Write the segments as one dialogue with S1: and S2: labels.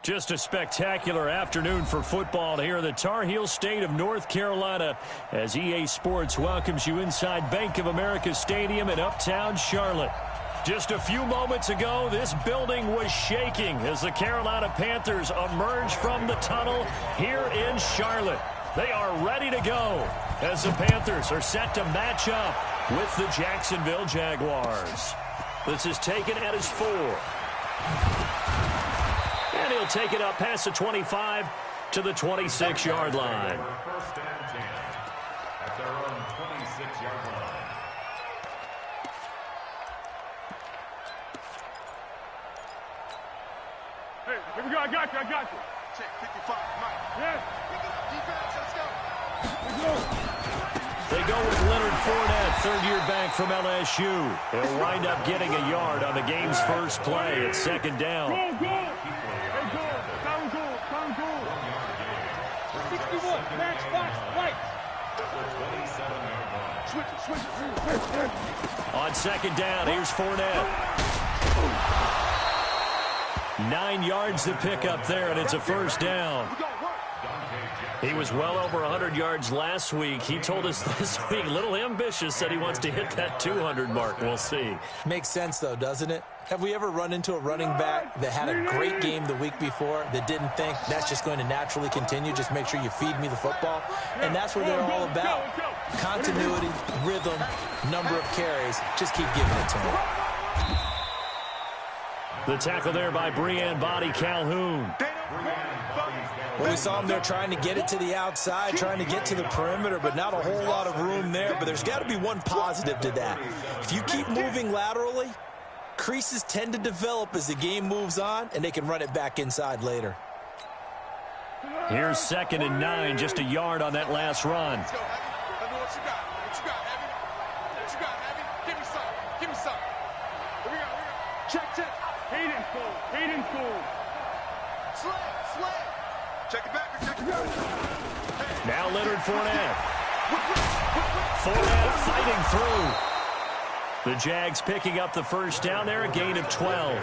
S1: Just a spectacular afternoon for football here in the Tar Heel state of North Carolina as EA Sports welcomes you inside Bank of America Stadium in Uptown Charlotte. Just a few moments ago, this building was shaking as the Carolina Panthers emerge from the tunnel here in Charlotte. They are ready to go as the Panthers are set to match up with the Jacksonville Jaguars. This is taken at his 4. And he'll take it up past the 25 to the 26-yard line.
S2: First and 10 at their own 26-yard line.
S3: Hey, here we go. I got you.
S4: Check 55, Mike.
S3: Yes.
S4: Defense, let's go.
S3: Let's go.
S1: They go with Leonard Fournette, third-year back from LSU. He'll wind up getting a yard on the game's first play. It's second down.
S3: Go. Hey, go. Sound goal. 61, match, box, right. Switch.
S1: On second down, here's Fournette. 9 yards to pick up there, and it's a first down. He was well over 100 yards last week. He told us this week, a little ambitious, said he wants to hit that 200 mark. We'll see.
S5: Makes sense, though, doesn't it? Have we ever run into a running back that had a great game the week before that didn't think that's just going to naturally continue? Just make sure you feed me the football. And that's what they're all about. Continuity, rhythm, number of carries. Just keep giving it to him.
S1: The tackle there by Breanne Body Calhoun.
S5: Well, we saw him there trying to get it to the outside, trying to get to the perimeter, but not a whole lot of room there. But there's got to be one positive to that. If you keep moving laterally, creases tend to develop as the game moves on, and they can run it back inside later.
S1: Here's 2nd and 9, just a yard on that last run.
S4: Let's go, Heavy. Let me know what you got. What you got, Heavy? What you got, Heavy? Give me some. Here we go.
S3: Check. Hayden full.
S4: Slay. Check it back.
S1: Now Leonard Fournette. Fournette fighting through. The Jags picking up the first down there, a gain of 12.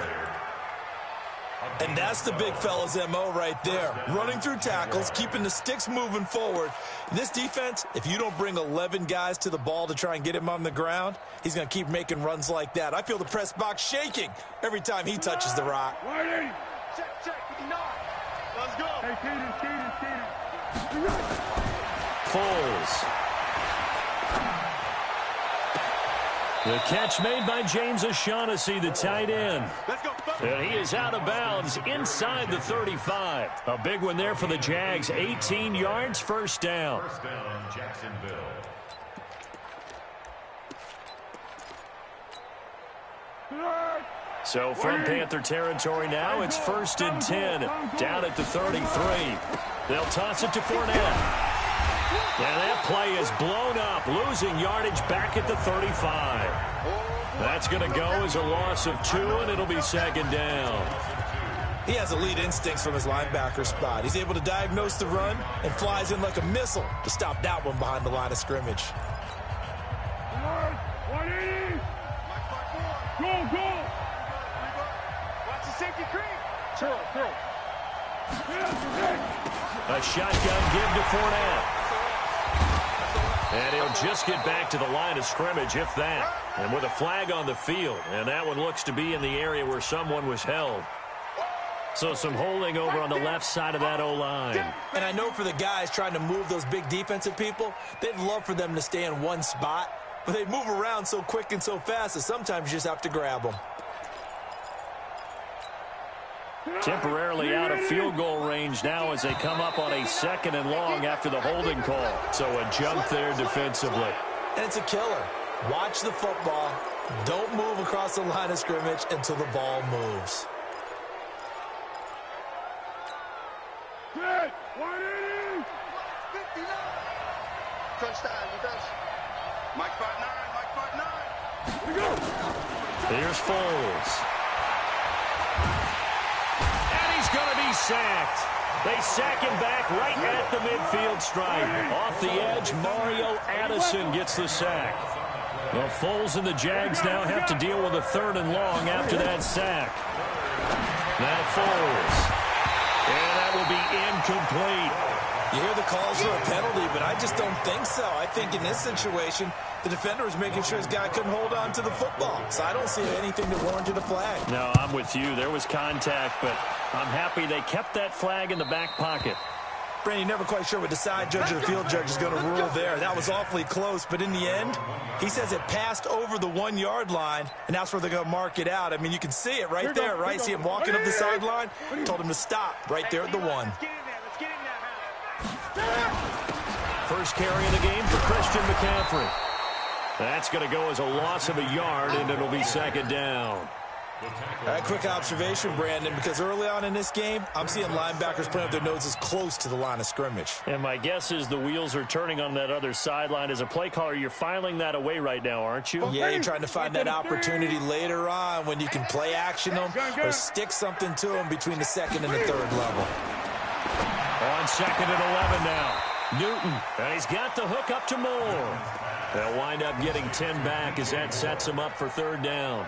S5: And that's the big fella's MO right there. Running through tackles, keeping the sticks moving forward. This defense, if you don't bring 11 guys to the ball to try and get him on the ground, he's going to keep making runs like that. I feel the press box shaking every time he touches the rock.
S4: Check. 59. Let's go.
S3: Hey, Caden.
S1: Foles. The catch made by James O'Shaughnessy, the tight end.
S4: Let's go.
S1: And he is out of bounds inside the 35. A big one there for the Jags. 18 yards, first down.
S2: First down, Jacksonville.
S1: So from Panther territory now, it's 1st and 10 down at the 33. They'll toss it to Fournette. And that play is blown up, losing yardage back at the 35. That's going to go as a loss of 2, and it'll be second down.
S5: He has elite instincts from his linebacker spot. He's able to diagnose the run and flies in like a missile to stop that one behind the line of scrimmage.
S3: 180. Go.
S4: Watch the safety creep.
S3: Throw.
S1: A shotgun give to Fournette. And he'll just get back to the line of scrimmage, if that. And with a flag on the field. And that one looks to be in the area where someone was held. So some holding over on the left side of that O-line.
S5: And I know for the guys trying to move those big defensive people, they'd love for them to stay in one spot. But they move around so quick and so fast that sometimes you just have to grab them.
S1: Temporarily out of field goal range now as they come up on a 2nd and long after the holding call. So a jump there defensively.
S5: And it's a killer. Watch the football. Don't move across the line of scrimmage until the ball moves.
S3: Good. 180.
S4: 59. Touchdown, defense. Mike 5'9".
S3: Here we go.
S1: Here's Foles. Going to be sacked. They sack him back right at the midfield stripe. Off the edge, Mario Addison gets the sack. Well, Foles and the Jags now have to deal with a 3rd and long after that sack. Now Foles. that will be incomplete.
S5: You hear the calls for a penalty, but I just don't think so. I think in this situation, the defender was making sure his guy couldn't hold on to the football. So I don't see anything that warranted a flag.
S1: No, I'm with you. There was contact, but I'm happy they kept that flag in the back pocket.
S5: Brandon, you're never quite sure what the side judge or the field judge is going to rule there. That was awfully close, but in the end, he says it passed over the 1-yard line, and that's where they're going to mark it out. I mean, you can see it right there, right? See him walking up the sideline? Told him to stop right there at the 1.
S1: First carry of the game for Christian McCaffrey. That's going to go as a loss of a yard, and it'll be second down.
S5: All right, quick observation, Brandon, because early on in this game, I'm seeing linebackers playing with their noses close to the line of scrimmage.
S1: And my guess is the wheels are turning on that other sideline. As a play caller, you're filing that away right now, aren't you?
S5: Yeah, you're trying to find that opportunity later on when you can play action them or stick something to them between the second and the third level.
S1: On second and 11 now. Newton, and he's got the hook up to Moore. They'll wind up getting 10 back as that sets him up for third down.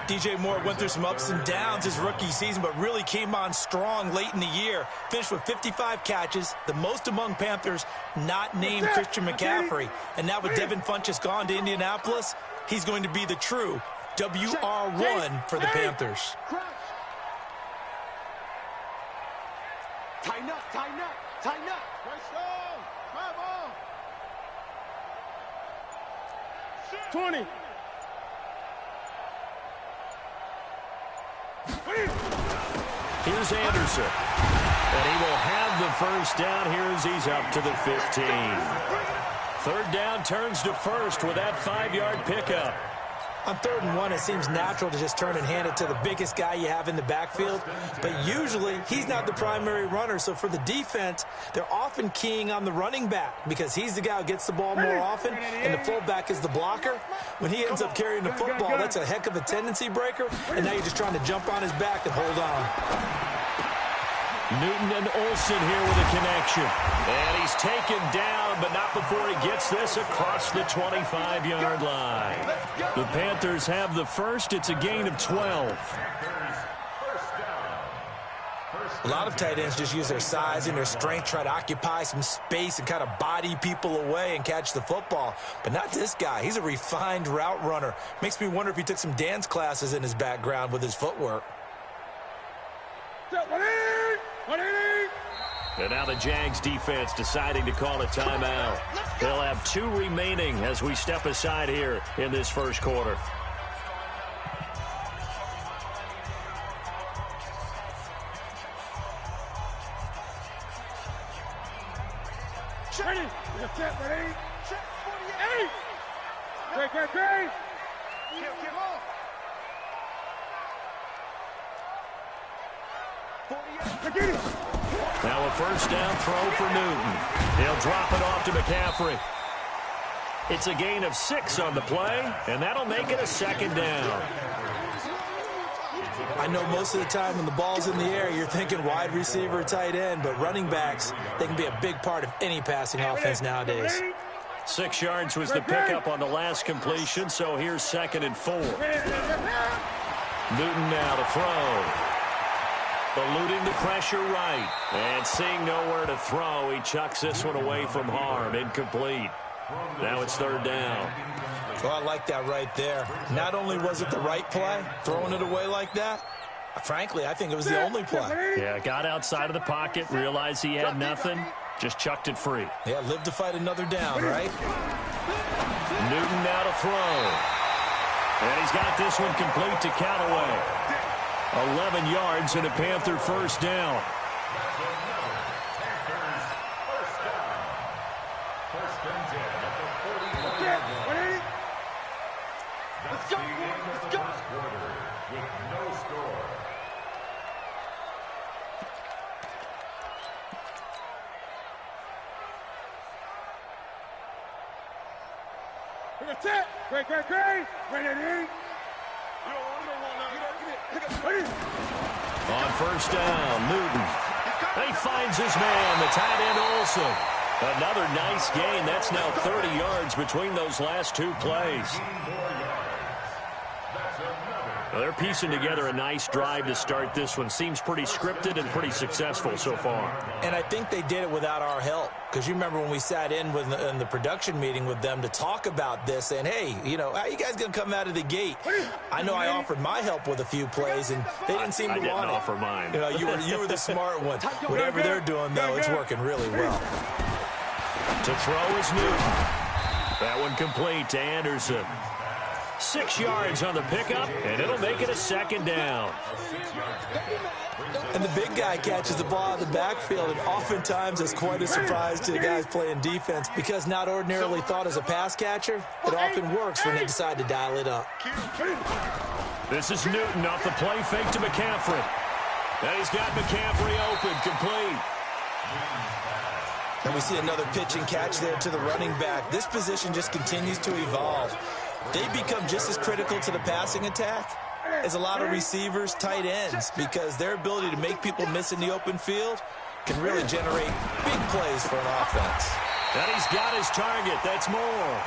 S5: DJ Moore went through some ups and downs his rookie season, but really came on strong late in the year. Finished with 55 catches, the most among Panthers not named Christian McCaffrey. And now with Devin Funchess gone to Indianapolis, he's going to be the true WR1 for the Panthers.
S4: Tighten up, tighten up, tighten up. Press on. Come on.
S3: 20.
S1: Here's Anderson. And he will have the first down here as he's up to the 15. Third down turns to first with that 5-yard pickup.
S5: On 3rd and 1, it seems natural to just turn and hand it to the biggest guy you have in the backfield. But usually, he's not the primary runner. So for the defense, they're often keying on the running back because he's the guy who gets the ball more often, and the fullback is the blocker. When he ends up carrying the football, that's a heck of a tendency breaker, and now you're just trying to jump on his back and hold on.
S1: Newton and Olsen here with a connection. And he's taken down, but not before he gets this across the 25-yard line. The Panthers have the first. It's a gain of 12.
S5: A lot of tight ends just use their size and their strength, try to occupy some space and kind of body people away and catch the football. But not this guy. He's a refined route runner. Makes me wonder if he took some dance classes in his background with his footwork.
S1: And now the Jags defense deciding to call a timeout. They'll have 2 remaining as we step aside here in this first quarter.
S3: Ready? Ready? Check 48. Great.
S1: Now a first down throw for Newton. He'll drop it off to McCaffrey. It's a gain of 6 on the play, and that'll make it a second down.
S5: I know most of the time when the ball's in the air, you're thinking wide receiver, tight end, but running backs, they can be a big part of any passing offense nowadays.
S1: 6 yards was the pickup on the last completion, so here's 2nd and 4. Newton now to throw. Eluding the pressure right. And seeing nowhere to throw, he chucks this one away from harm. Incomplete. Now it's 3rd down.
S5: Oh, I like that right there. Not only was it the right play, throwing it away like that, frankly, I think it was the only play.
S1: Yeah, got outside of the pocket, realized he had nothing, just chucked it free.
S5: Yeah, live to fight another down, right?
S1: Newton now to throw. And he's got this one complete to Callaway. 11 yards and a Panther first down.
S4: Let's go.
S2: With no score.
S3: Great. Ready?
S1: On first down, Newton. He finds his man, the tight end Olsen. Another nice gain. That's now 30 yards between those last 2 plays. Well, they're piecing together a nice drive to start this one. Seems pretty scripted and pretty successful so far.
S5: And I think they did it without our help. Because you remember when we sat in the production meeting with them to talk about this, and hey, you know, how you guys going to come out of the gate? I know I offered my help with a few plays, and they didn't seem to want it.
S1: I didn't offer mine.
S5: You know, you were the smart one. Whatever they're doing, though, it's working really well.
S1: To throw is Newton. That one complete to Anderson. 6 yards on the pickup, and it'll make it a second down.
S5: And the big guy catches the ball out of the backfield, and oftentimes it's quite a surprise to the guys playing defense because not ordinarily thought as a pass catcher, it often works when they decide to dial it up.
S1: This is Newton off the play fake to McCaffrey. And he's got McCaffrey open, complete.
S5: And we see another pitch and catch there to the running back. This position just continues to evolve. They become just as critical to the passing attack as a lot of receivers, tight ends, because their ability to make people miss in the open field can really generate big plays for an offense.
S1: And he's got his target. That's more.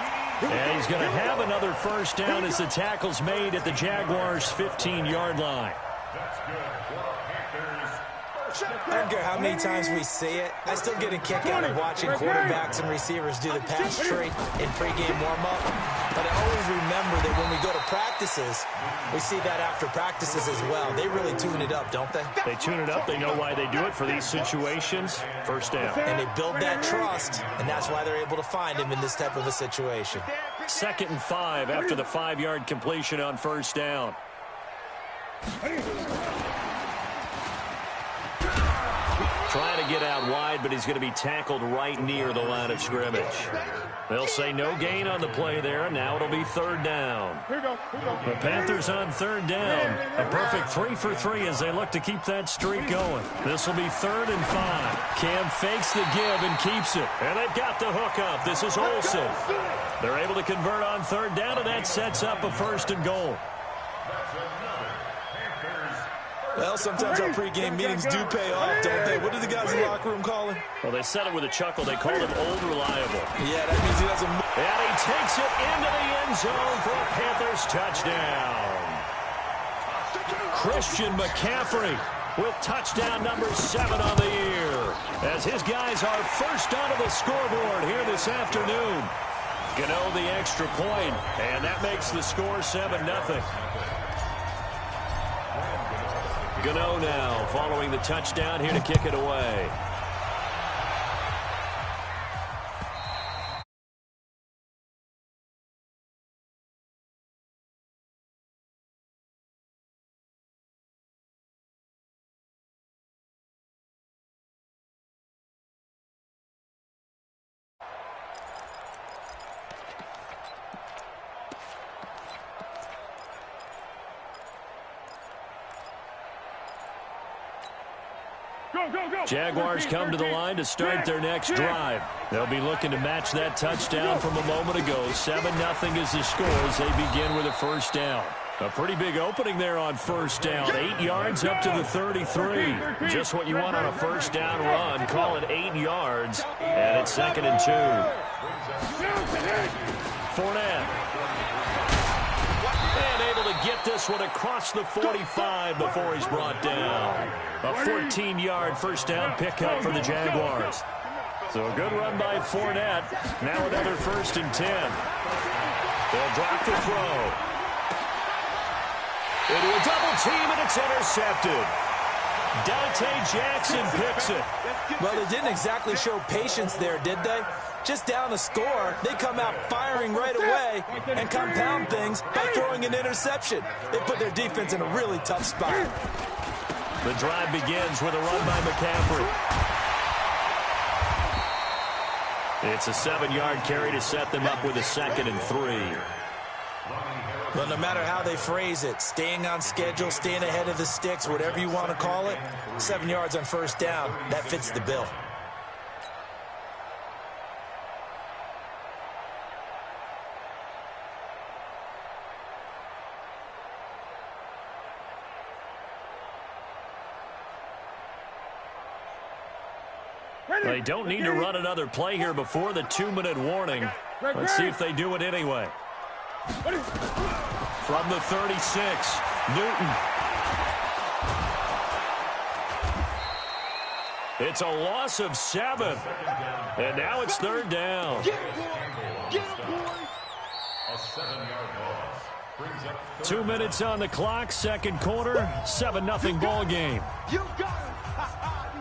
S1: And he's going to have another first down as the tackle's made at the Jaguars' 15-yard line.
S5: I don't care how many times we see it. I still get a kick out of watching quarterbacks and receivers do the pass trade in pregame warm-up. But I always remember that when we go to practices, we see that after practices as well. They really tune it up, don't they?
S1: They tune it up. They know why they do it for these situations. First down.
S5: And they build that trust, and that's why they're able to find him in this type of a situation.
S1: 2nd and 5 after the 5-yard completion on first down. Trying to get out wide, but he's going to be tackled right near the line of scrimmage. They'll say no gain on the play there, and now it'll be 3rd down. The Panthers on 3rd down. A perfect 3 for 3 as they look to keep that streak going. This will be 3rd and 5. Cam fakes the give and keeps it. And they've got the hook up. This is Olsen. They're able to convert on 3rd down, and that sets up a 1st and goal.
S5: Well, sometimes our pregame meetings do pay off, don't they? What do the guys in the locker room call him?
S1: Well, they said it with a chuckle. They called him Old Reliable.
S5: Yeah, that means he doesn't move.
S1: And he takes it into the end zone for a Panthers touchdown. Christian McCaffrey with touchdown number 7 on the year, as his guys are first onto the scoreboard here this afternoon. Gano the extra point, and that makes the score 7-0. Gano now following the touchdown here to kick it away. Jaguars come to the line to start their next drive. They'll be looking to match that touchdown from a moment ago. 7-0 is the score as they begin with a first down. A pretty big opening there on first down. 8 yards up to the 33. Just what you want on a first down run. Call it 8 yards. And it's 2nd and 2. Fournette. And able to get this one across the 45 before he's brought down. A 14-yard first down pickup for the Jaguars. So a good run by Fournette. Now another 1st and 10. They'll drop the throw. Into a double team, and it's intercepted. Dante Jackson picks it.
S5: Well, they didn't exactly show patience there, did they? Just down the score, they come out firing right away and compound things by throwing an interception. They put their defense in a really tough spot.
S1: The drive begins with a run by McCaffrey. It's a 7-yard carry to set them up with a 2nd and 3.
S5: Well, no matter how they phrase it, staying on schedule, staying ahead of the sticks, whatever you want to call it, 7 yards on first down, that fits the bill.
S1: They don't need to run another play here before the 2-minute warning. Let's see if they do it anyway. From the 36, Newton. It's a loss of 7. And now it's 3rd down.
S3: Get him, boy. Get him, boy.
S2: A 7-yard loss. Brings up
S1: 2 minutes on the clock, second quarter, 7-0 ball game.
S3: You got him.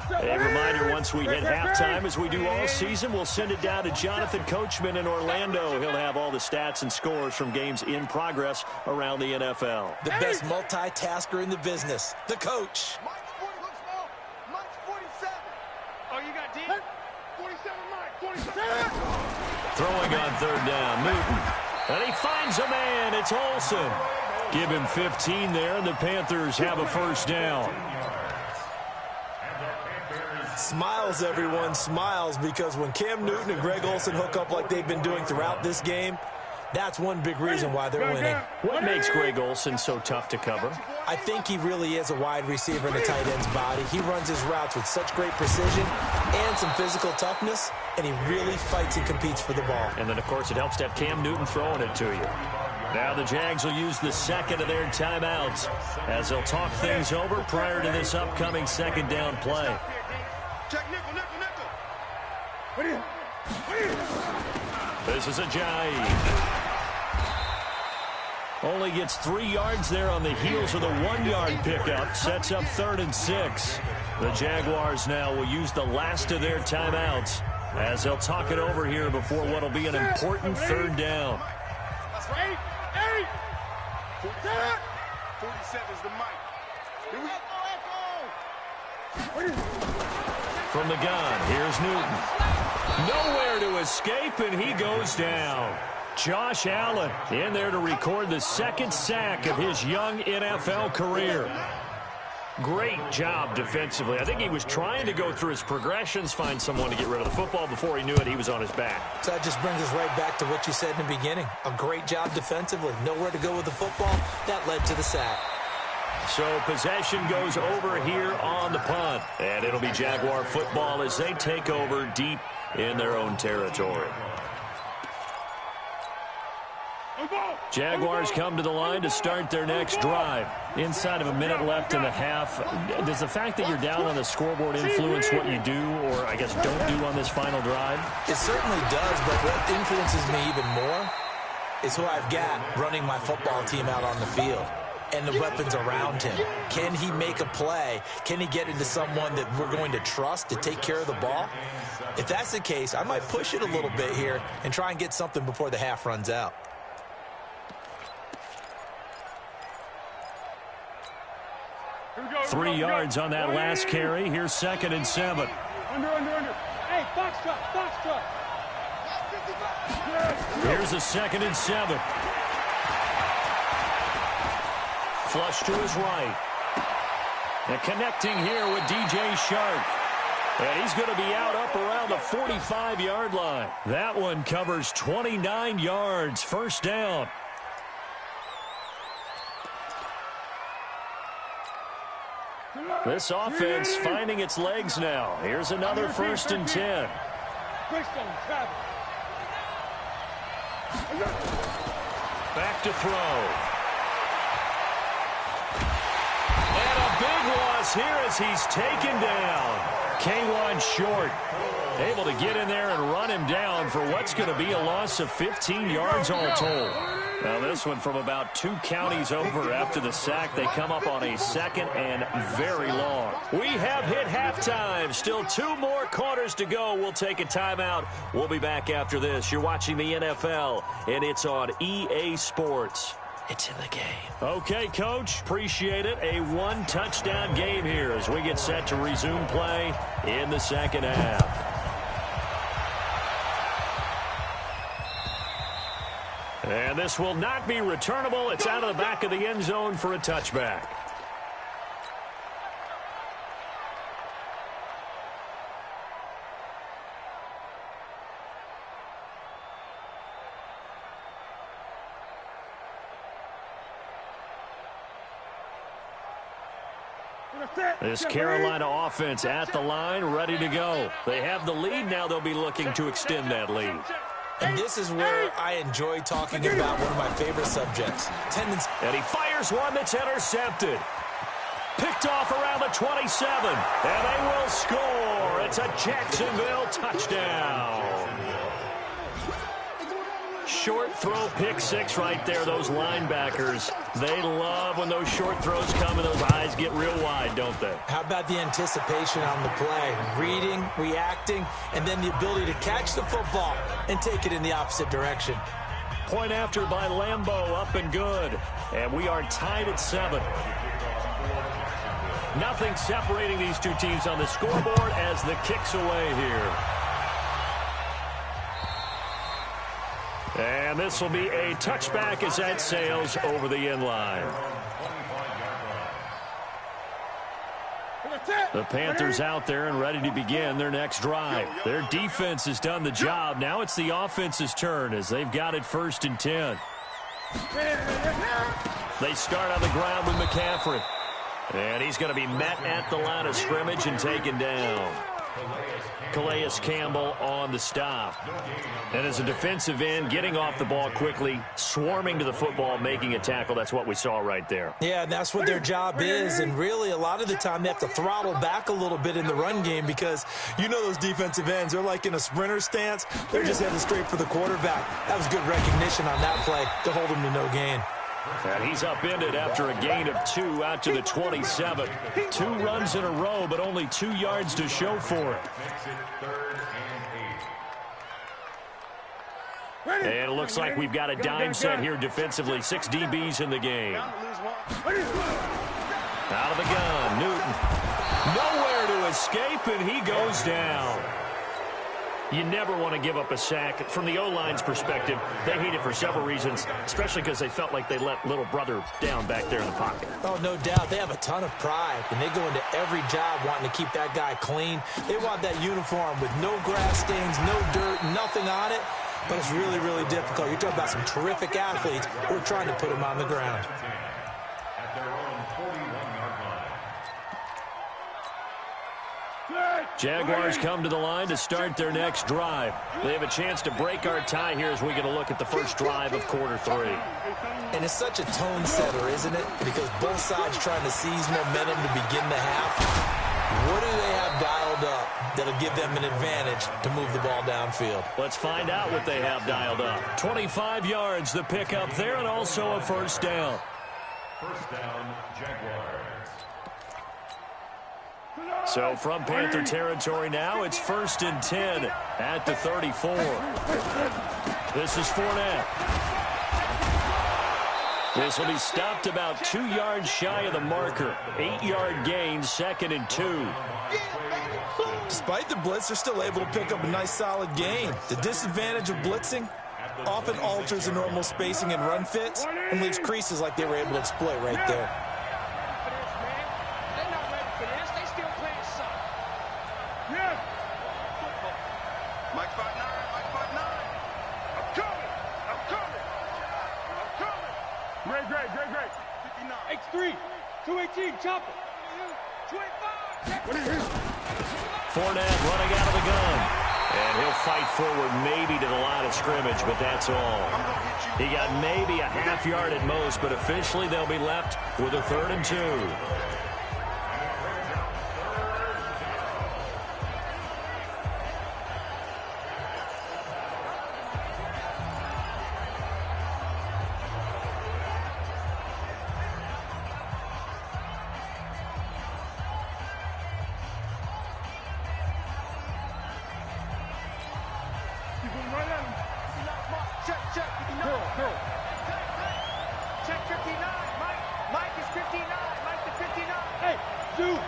S1: A reminder, once we hit halftime, as we do all season, we'll send it down to Jonathan Coachman in Orlando. He'll have all the stats and scores from games in progress around the NFL.
S5: The best multitasker in the business, the coach.
S3: Mike's 40, look small. Mike's 47.
S4: Oh, you got D?
S3: 47, Mike. 47.
S1: Throwing on 3rd down, Newton. And he finds a man. It's Olsen. Give him 15 there, and the Panthers have a 1st down.
S5: Smiles, everyone, smiles, because when Cam Newton and Greg Olsen hook up like they've been doing throughout this game, that's one big reason why they're winning.
S1: What makes Greg Olsen so tough to cover?
S5: I think he really is a wide receiver in a tight end's body. He runs his routes with such great precision and some physical toughness, and he really fights and competes for the ball.
S1: And then, of course, it helps to have Cam Newton throwing it to you. Now the Jags will use the second of their timeouts as they'll talk things over prior to this upcoming 2nd down play.
S4: Check nickel, nickel, nickel.
S3: What are you?
S1: This is a Ajayi. Only gets 3 yards there on the heels of the 1-yard pickup. Sets up 3rd and 6. The Jaguars now will use the last of their timeouts as they'll talk it over here before what will be an important 3rd down.
S4: That's right. 47 is the mic. Here we go.
S1: From the gun, here's Newton. Nowhere to escape, and he goes down. Josh Allen in there to record the 2nd sack of his young NFL career. Great job defensively. I think he was trying to go through his progressions, find someone to get rid of the football. Before he knew it, he was on his back.
S5: So that just brings us right back to what you said in the beginning. A great job defensively. Nowhere to go with the football. That led to the sack.
S1: So possession goes over here on the punt. And it'll be Jaguar football as they take over deep in their own territory. Jaguars come to the line to start their next drive. Inside of a minute left in the half. Does the fact that you're down on the scoreboard influence what you do, or I guess don't do on this final drive?
S5: It certainly does, but what influences me even more is who I've got running my football team out on the field and the weapons around him. Can he make a play? Can he get into someone that we're going to trust to take care of the ball? If that's the case, I might push it a little bit here and try and get something before the half runs out.
S1: Three yards on that last carry. Here's 2nd and 7.
S3: Under. Hey, box truck.
S1: Here's a 2nd and 7. Flush to his right. And connecting here with DJ Shark. And he's going to be out up around the 45-yard line. That one covers 29 yards. 1st down. This offense finding its legs now. Here's another 1st and 10. Back to throw. And a big loss here as he's taken down. K1 short. Able to get in there and run him down for what's going to be a loss of 15 yards all told. Now this one from about 2 counties over after the sack. They come up on a 2nd and very long. We have hit halftime. Still 2 more quarters to go. We'll take a timeout. We'll be back after this. You're watching the NFL, and it's on EA Sports. It's in the game. Okay, Coach. Appreciate it. A 1-touchdown game here as we get set to resume play in the 2nd half. And this will not be returnable. It's out of the back of the end zone for a touchback. This Carolina offense at the line, ready to go. They have the lead. Now they'll be looking to extend that lead.
S5: And this is where I enjoy talking about one of my favorite subjects, tendency.
S1: And he fires one that's intercepted. Picked off around the 27. And they will score. It's a Jacksonville touchdown. Short throw, pick six right there. Those linebackers, they love when those short throws come and those eyes get real wide, don't they?
S5: How about the anticipation on the play? Reading, reacting, and then the ability to catch the football and take it in the opposite direction.
S1: Point after by Lambeau, up and good. And we are tied at 7. Nothing separating these two teams on the scoreboard as the kick's away here. And this will be a touchback as that sails over the end line. The Panthers out there and ready to begin their next drive. Their defense has done the job. Now it's the offense's turn as they've got it 1st and 10. They start on the ground with McCaffrey. And he's going to be met at the line of scrimmage and taken down. Calais Campbell on the stop. And as a defensive end, getting off the ball quickly, swarming to the football, making a tackle. That's what we saw right there.
S5: Yeah, and that's what their job is. And really, a lot of the time, they have to throttle back a little bit in the run game because you know those defensive ends, they're like in a sprinter stance. They're just heading straight for the quarterback. That was good recognition on that play to hold him to no gain.
S1: And he's upended after a gain of 2 out to the 27. 2 runs in a row, but only 2 yards to show for it. And it looks like we've got a dime set here defensively. 6 DBs in the game. Out of the gun, Newton. Nowhere to escape, and he goes down. You never want to give up a sack. From the O-line's perspective, they hate it for several reasons, especially because they felt like they let little brother down back there in the pocket.
S5: Oh, no doubt. They have a ton of pride, and they go into every job wanting to keep that guy clean. They want that uniform with no grass stains, no dirt, nothing on it. But it's really, really difficult. You're talking about some terrific athletes who are trying to put him on the ground.
S2: At their own 41-yard line.
S1: Jaguars come to the line to start their next drive. They have a chance to break our tie here as we get a look at the first drive of quarter 3.
S5: And it's such a tone setter, isn't it? Because both sides trying to seize momentum to begin the half. What do they have dialed up that'll give them an advantage to move the ball downfield?
S1: Let's find out what they have dialed up. 25 yards, the pickup there, and also a first down.
S2: First down, Jaguars.
S1: So from Panther territory now, it's 1st and 10 at the 34. This is Fournette. This will be stopped about 2 yards shy of the marker. 8-yard gain, 2nd and 2.
S5: Despite the blitz, they're still able to pick up a nice solid gain. The disadvantage of blitzing often alters the normal spacing and run fits and leaves creases like they were able to exploit right there.
S4: Mike 5'9", Mike 5'9". I'm coming.
S3: Great.
S4: 59.
S3: X3, 218, chopper. 25.
S1: Fournette running out of the gun. And he'll fight forward maybe to the line of scrimmage, but that's all. He got maybe a half yard at most, but officially they'll be left with a 3rd and 2.
S3: Check 59. Check 59. Mike is 59. Mike to 59. Hey, dude.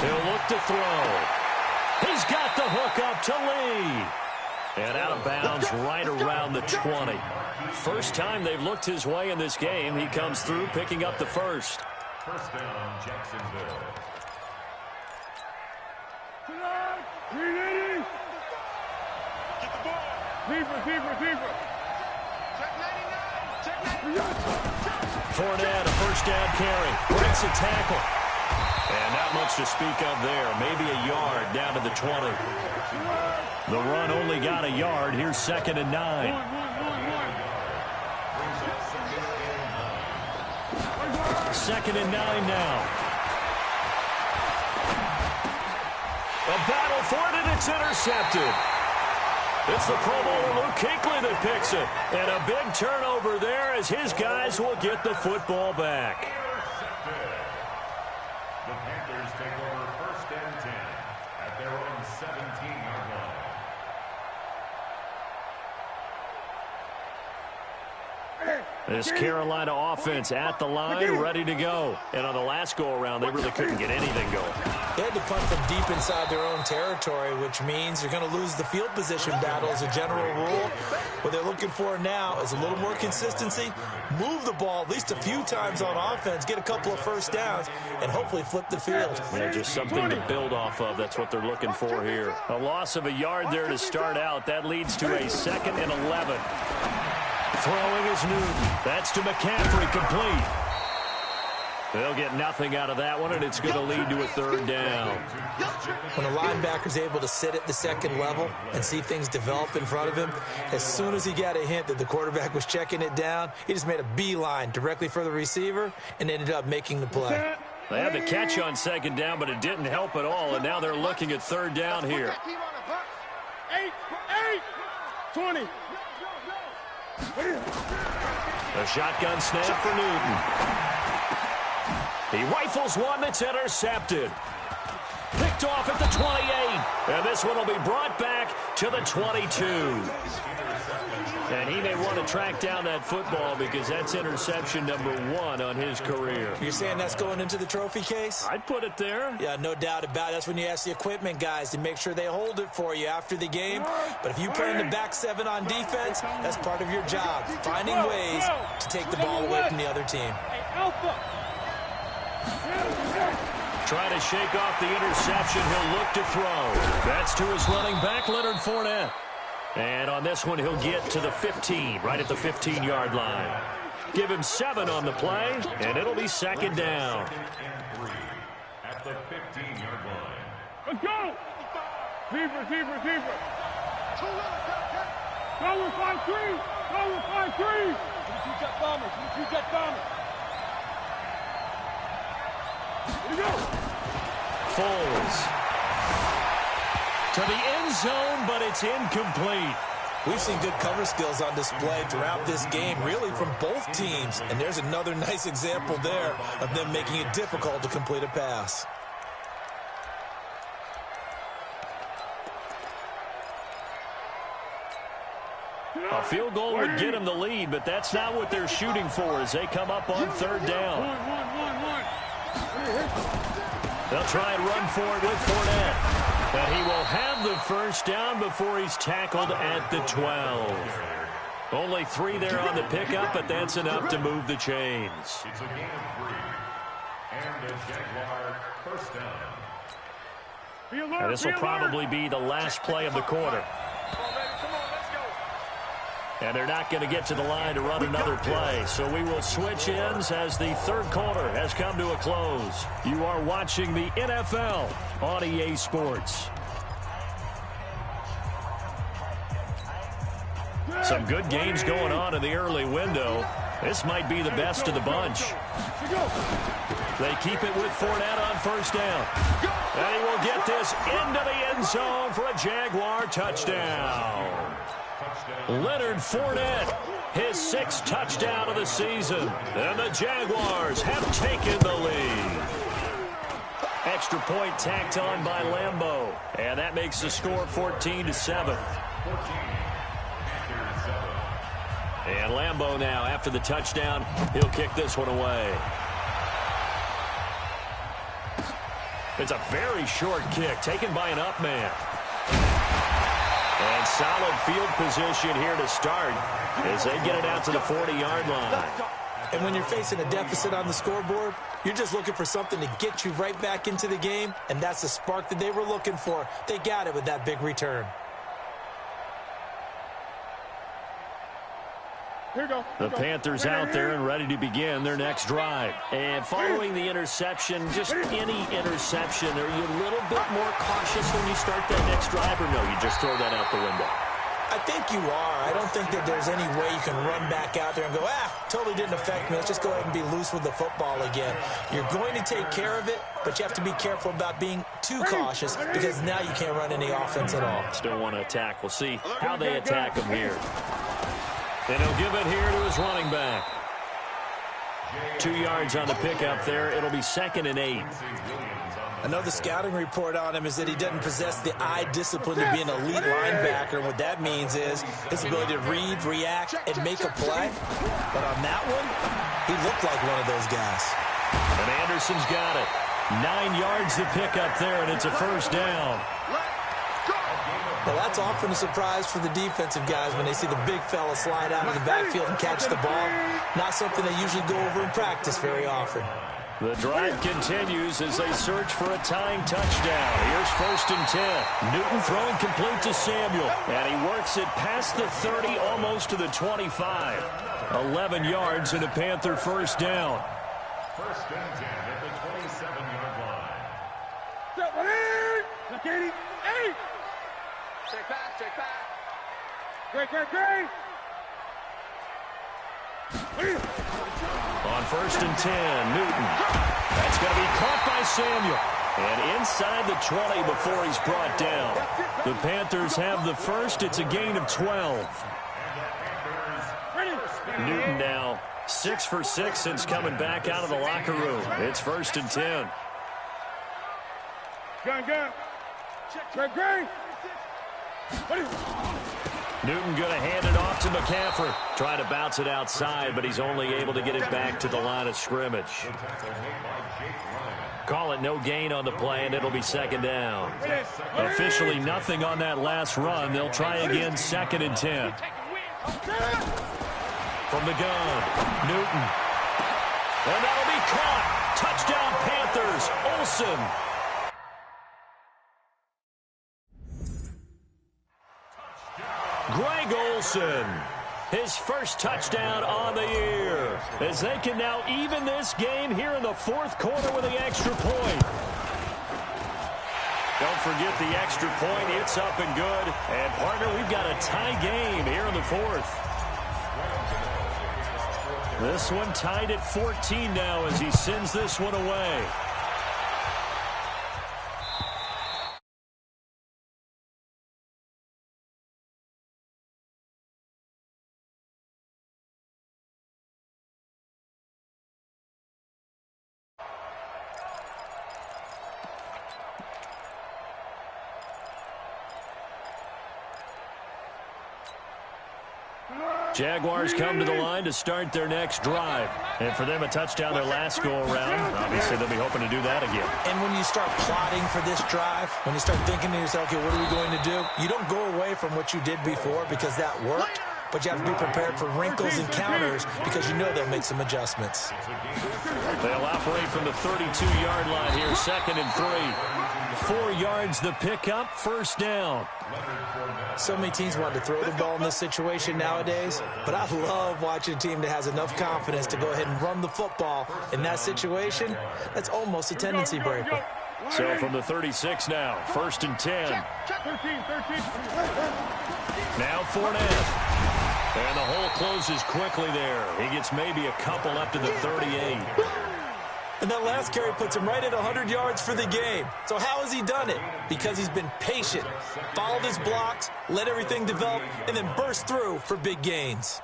S1: He'll look to throw. He's got the hook up to Lee. And out of bounds right around the 20. First time they've looked his way in this game. He comes through picking up the first.
S2: First down, Jacksonville.
S3: 380.
S4: Get the ball.
S3: Deeper.
S4: Check 99. Check 99.
S1: Fournette, a first down carry. Breaks a tackle. And not much much to speak of there. Maybe a yard down to the 20. The run only got a yard. Here's 2nd and 9. Second and 9 now. A battle for it, and it's intercepted. It's the Pro Bowler Luke Kuechly that picks it. And a big turnover there as his guys will get the football back.
S2: The Panthers take over 1st and 10 at their own 17-yard line.
S1: This Carolina offense at the line, ready to go. And on the last go-around, they really couldn't get anything going.
S5: They had to punt from deep inside their own territory, which means you're going to lose the field position battle as a general rule. What they're looking for now is a little more consistency, move the ball at least a few times on offense, get a couple of first downs, and hopefully flip the field.
S1: Yeah, just something to build off of. That's what they're looking for here. A loss of a yard there to start out. That leads to a 2nd and 11. Throwing is Newton. That's to McCaffrey, complete. They'll get nothing out of that one, and it's going to lead to a 3rd down.
S5: When a linebacker's able to sit at the 2nd level and see things develop in front of him, as soon as he got a hint that the quarterback was checking it down, he just made a beeline directly for the receiver and ended up making the play.
S1: They had the catch on 2nd down, but it didn't help at all, and now they're looking at 3rd down here.
S3: 20.
S1: A shotgun snap for Newton. He rifles one that's intercepted. Picked off at the 28. And this one will be brought back to the 22. And he may want to track down that football because that's interception number 1 on his career.
S5: You're saying that's going into the trophy case?
S1: I'd put it there.
S5: Yeah, no doubt about it. That's when you ask the equipment guys to make sure they hold it for you after the game. But if you play in the back 7 on defense, that's part of your job, finding ways to take the ball away from the other team.
S1: Trying to shake off the interception. He'll look to throw. That's to his running back, Leonard Fournette. And on this one, he'll get to the 15, right at the 15-yard line. Give him 7 on the play, and it'll be 2nd down.
S2: At the 15-yard line.
S3: Let's go! Receiver. Go with 5-3! Go with 5-3! You jet bombers. Here we go!
S1: Foles. To the end zone, but it's incomplete.
S5: We've seen good cover skills on display throughout this game, really from both teams. And there's another nice example there of them making it difficult to complete a pass.
S1: A field goal would get them the lead, but that's not what they're shooting for as they come up on 3rd down. They'll try and run for it with Fournette. But he will have the 1st down before he's tackled at the 12. Only 3 there on the pickup, but that's enough to move the chains.
S2: It's a gain of 3. And the Jaguar 1st down.
S1: And this will probably be the last play of the quarter. And they're not going to get to the line to run another play. So we will switch ends as the 3rd quarter has come to a close. You are watching the NFL on EA Sports. Some good games going on in the early window. This might be the best of the bunch. They keep it with Fournette on 1st down. And he will get this into the end zone for a Jaguar touchdown. Leonard Fournette, his 6th touchdown of the season. And the Jaguars have taken the lead. Extra point tacked on by Lambeau. And that makes the score 14-7. And Lambeau now, after the touchdown, he'll kick this one away. It's a very short kick taken by an up man. And solid field position here to start as they get it out to the 40-yard line.
S5: And when you're facing a deficit on the scoreboard, you're just looking for something to get you right back into the game, and that's the spark that they were looking for. They got it with that big return.
S1: The Panthers out there and ready to begin their next drive. And following the interception, just any interception, are you a little bit more cautious when you start that next drive, or no, you just throw that out the window?
S5: I think you are. I don't think that there's any way you can run back out there and go, totally didn't affect me. Let's just go ahead and be loose with the football again. You're going to take care of it, but you have to be careful about being too cautious because now you can't run any offense at all.
S1: Still want to attack. We'll see how they attack him here. And he'll give it here to his running back. 2 yards on the pickup there. It'll be 2nd and 8.
S5: I know the scouting report on him is that he doesn't possess the eye discipline to be an elite linebacker. And what that means is his ability to read, react, and make a play. But on that one, he looked like one of those guys.
S1: And Anderson's got it. 9 yards to pick up there, and it's a first down.
S5: Now, that's often a surprise for the defensive guys when they see the big fella slide out of the backfield and catch the ball. Not something they usually go over in practice very often.
S1: The drive continues as they search for a tying touchdown. Here's 1st and 10. Newton throwing complete to Samuel. And he works it past the 30, almost to the 25. 11 yards and a Panther first down.
S2: 1st and 10 at the 27-yard line.
S3: Check back, check back.
S1: On 1st and 10, Newton. That's going to be caught by Samuel. And inside the 20 before he's brought down. The Panthers have the first. It's a gain of 12. Newton now 6 for 6 since coming back out of the locker room. It's 1st and 10. Newton going to hand it off to McCaffrey. Trying to bounce it outside, but he's only able to get it back to the line of scrimmage. Call it no gain on the play, and it'll be 2nd down. Officially nothing on that last run. They'll try again, 2nd and 10. From the gun, Newton. And that'll be caught. Touchdown Panthers, Olsen. Greg Olsen, his first touchdown on the year, as they can now even this game here in the 4th quarter with the extra point. Don't forget the extra point. It's up and good. And, partner, we've got a tie game here in the 4th. This one tied at 14 now as he sends this one away. Jaguars come to the line to start their next drive. And for them, a touchdown their last go-around. Obviously, they'll be hoping to do that again.
S5: And when you start plotting for this drive, when you start thinking to yourself, okay, what are we going to do? You don't go away from what you did before because that worked, but you have to be prepared for wrinkles and counters because you know they'll make some adjustments.
S1: They'll operate from the 32-yard line here, 2nd and 3. 4 yards the pickup, first down.
S5: So many teams want to throw the ball in this situation nowadays, but I love watching a team that has enough confidence to go ahead and run the football in that situation. That's almost a tendency breaker.
S1: So from the 36 now, 1st and 10. Now Fournette. And the hole closes quickly there. He gets maybe a couple up to the 38.
S5: And that last carry puts him right at 100 yards for the game. So how has he done it? Because he's been patient, followed his blocks, let everything develop, and then burst through for big gains.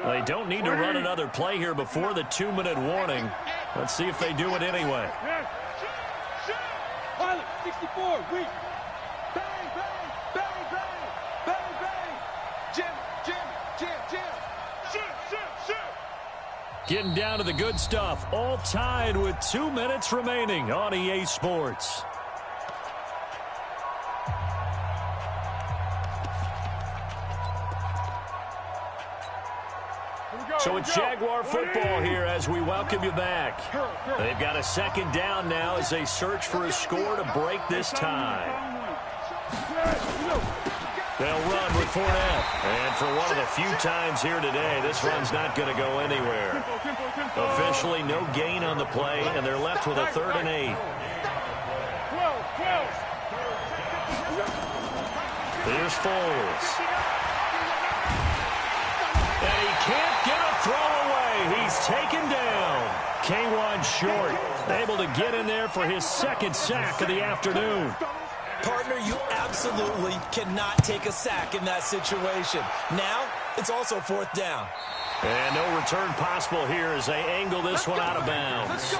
S1: They don't need to run another play here before the 2-minute warning. Let's see if they do it anyway.
S3: Pilot, 64, weak. Bang, bang, bang, bang, bang, bang. Jim, Jim, Jim, Jim. Shoot, shoot, shoot.
S1: Getting down to the good stuff. All tied with 2 minutes remaining on EA Sports. So it's Jaguar football here as we welcome you back. They've got a 2nd down now as they search for a score to break this tie. They'll run with Fournette. And for one of the few times here today, this run's not going to go anywhere. Officially, no gain on the play, and they're left with a 3rd and 8. Here's Foles. And he can't get a throw away. He's taken down. K1 short. Able to get in there for his 2nd sack of the afternoon.
S5: Partner, you absolutely cannot take a sack in that situation. Now, it's also 4th down.
S1: And no return possible here as they angle this one out of bounds.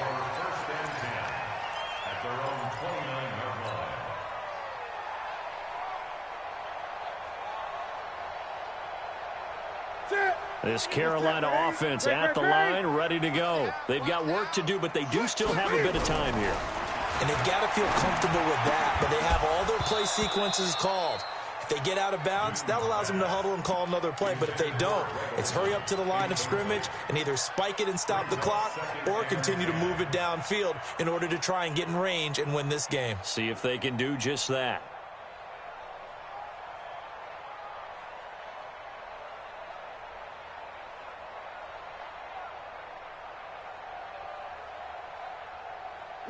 S1: This Carolina offense at the line, ready to go. They've got work to do, but they do still have a bit of time here.
S5: And they've got to feel comfortable with that, but they have all their play sequences called. If they get out of bounds, that allows them to huddle and call another play. But if they don't, it's hurry up to the line of scrimmage and either spike it and stop the clock or continue to move it downfield in order to try and get in range and win this game.
S1: See if they can do just that.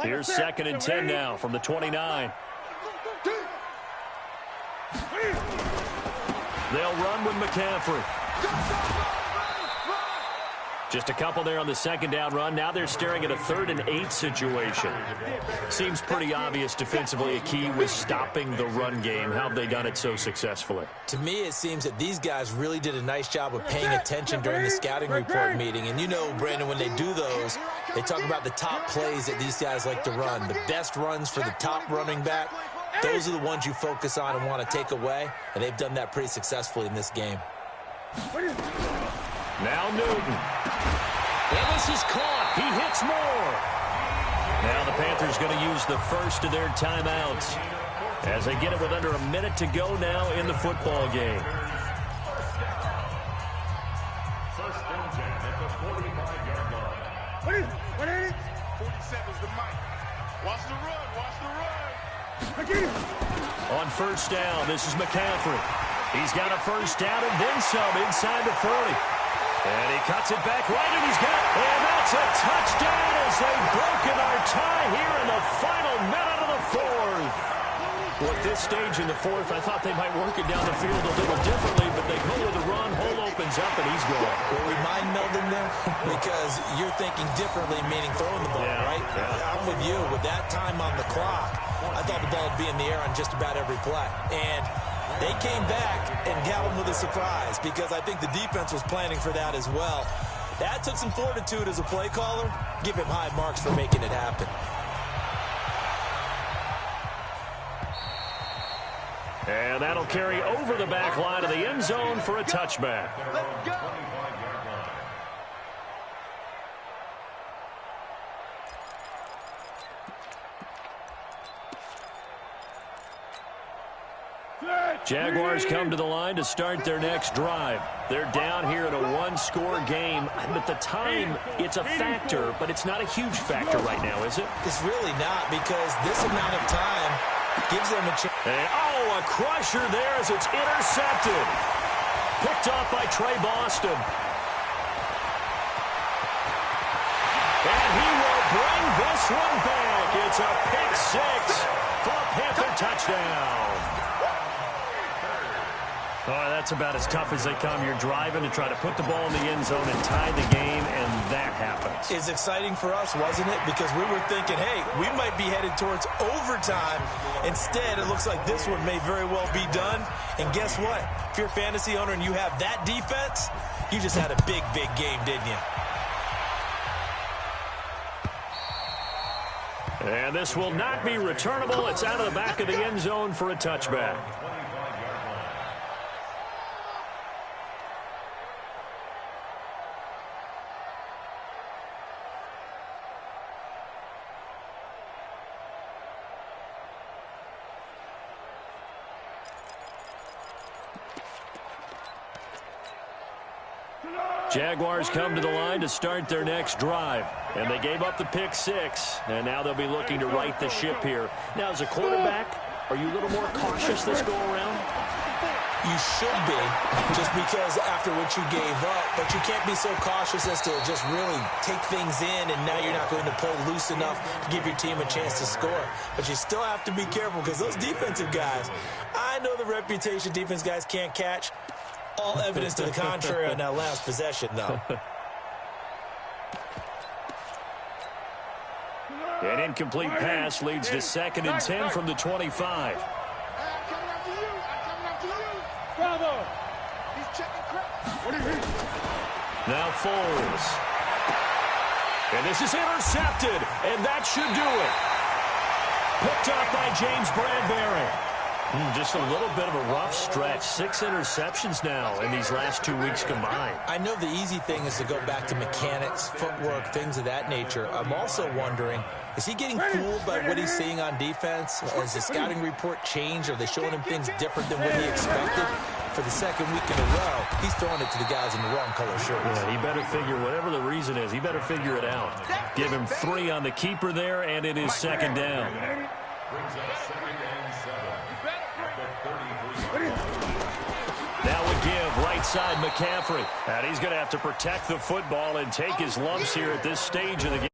S1: Here's 2nd and 10 now from the 29. They'll run with McCaffrey. Just a couple there on the 2nd down run. Now they're staring at a 3rd and 8 situation. Seems pretty obvious defensively. A key was stopping the run game. How have they done it so successfully?
S5: To me, it seems that these guys really did a nice job of paying attention during the scouting report meeting. And you know, Brandon, when they do those, they talk about the top plays that these guys like to run. The best runs for the top running back. Those are the ones you focus on and want to take away. And they've done that pretty successfully in this game.
S1: Now Newton. And this is caught. He hits more. Now the Panthers going to use the first of their timeouts as they get it with under a minute to go now in the football game.
S2: 1st and 10 at the 45-yard line.
S4: 47's the mic. Watch the run. Watch the run.
S1: On 1st down, this is McCaffrey. He's got a 1st down and then some inside the 40. And he cuts it back right, and he's got, and that's a touchdown as they've broken our tie here in the final minute of the 4th. Well, at this stage in the 4th, I thought they might work it down the field a little differently, but they go with the run, hole opens up, and he's gone.
S5: Well, we mind melding there because you're thinking differently, meaning throwing the ball, right? Yeah. I'm with you. With that time on the clock, I thought the ball would be in the air on just about every play. And they came back and got them with a surprise because I think the defense was planning for that as well. That took some fortitude as a play caller. Give him high marks for making it happen.
S1: And that'll carry over the back line of the end zone for a touchback.
S3: Let's go.
S1: Jaguars come to the line to start their next drive. They're down here in a one-score game. And at the time, it's a factor, but it's not a huge factor right now, is it?
S5: It's really not because this amount of time gives them a chance.
S1: And, oh, a crusher there as it's intercepted. Picked off by Trey Boston. And he will bring this one back. It's a pick six for a Panther touchdown. Oh, that's about as tough as they come. You're driving to try to put the ball in the end zone and tie the game, and that happens.
S5: It's exciting for us, wasn't it? Because we were thinking, hey, we might be headed towards overtime. Instead, it looks like this one may very well be done. And guess what? If you're a fantasy owner and you have that defense, you just had a big, big game, didn't you?
S1: And this will not be returnable. It's out of the back of the end zone for a touchback. Jaguars come to the line to start their next drive. And they gave up the pick six. And now they'll be looking to right the ship here. Now, as a quarterback, are you a little more cautious this go around?
S5: You should be, just because after what you gave up, but you can't be so cautious as to just really take things in, and now you're not going to play loose enough to give your team a chance to score. But you still have to be careful, because those defensive guys, I know the reputation defense guys can't catch. All evidence to the contrary on that last possession, though.
S1: An incomplete pass leads to 2nd and 10 from the 25. Now Foles. And this is intercepted, and that should do it. Picked up by James Bradbury. Just a little bit of a rough stretch. 6 interceptions now in these last 2 weeks combined.
S5: I know the easy thing is to go back to mechanics, footwork, things of that nature. I'm also wondering, is he getting fooled by what he's seeing on defense? Has the scouting report changed? Are they showing him things different than what he expected? For the 2nd week in a row, he's throwing it to the guys in the wrong color shirts.
S1: Yeah, he better figure, whatever the reason is, he better figure it out. Give him 3 on the keeper there, and it is 2nd down.
S2: Brings up 2nd and 7 at the 33.
S1: Now we give right side McCaffrey. And he's going to have to protect the football and take his lumps here at this stage of the game.